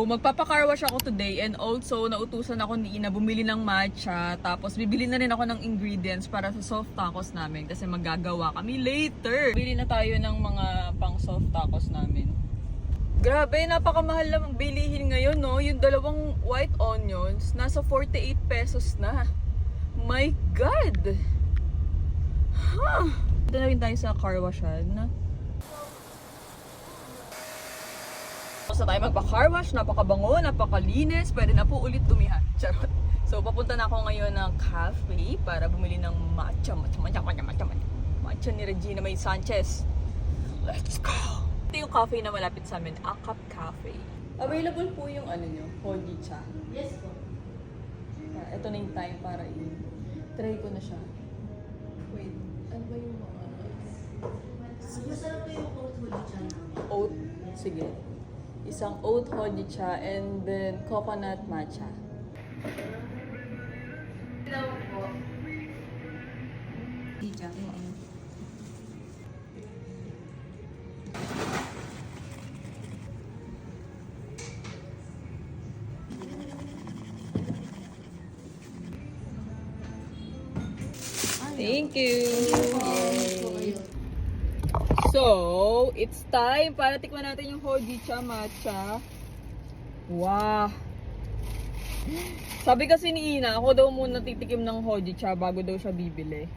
magpapa-car wash ako today and also nautusan ako ni Ina bumili ng matcha. Tapos bibili na rin ako ng ingredients para sa soft tacos namin kasi magagawa kami later. Bili na tayo ng mga pang soft tacos namin. Grabe, napakamahal lang bilihin ngayon, no? Yung dalawang white onions, nasa 48 pesos na. My God! Huh! Ito na rin tayo sa car washan. Basta tayo magpa-car wash, napakabango, napakalinis, pwede na po ulit dumihan. Charot. So, papunta na ako ngayon ng cafe para bumili ng matcha ni Regina May Sanchez. Let's go! Ito yung cafe na malapit sa amin, Akap Cafe. Available po yung ano nyo, Hojicha. Yes po. Ito na yung time para i-try ko na siya. Wait, ano ba yung mga Masarap po yung oat hojicha namin. oat? Sige. Isang oat hojicha and then coconut matcha. Hello po. Hojicha. Thank you! Yay. So, it's time para tikman natin yung hojicha matcha. Wow! Sabi kasi ni Ina, ako daw muna titikim ng hojicha bago daw siya bibili.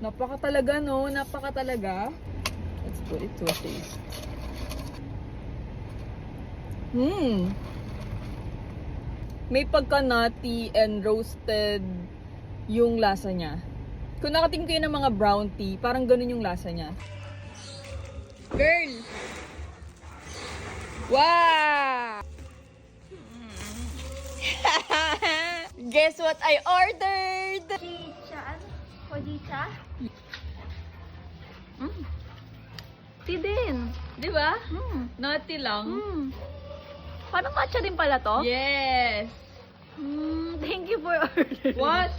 Napaka talaga, no? Napaka talaga. Let's put it to a taste. May pagka-nutty and roasted yung lasa niya. Kung nakatingin kayo ng mga brown tea, parang ganun yung lasa niya. Girl! Wow! Guess what I ordered? Hojicha? Ano? Hojicha? Tea din. Di ba? Nutty lang. Parang matcha din pala to? Yes! Thank you for ordering. What?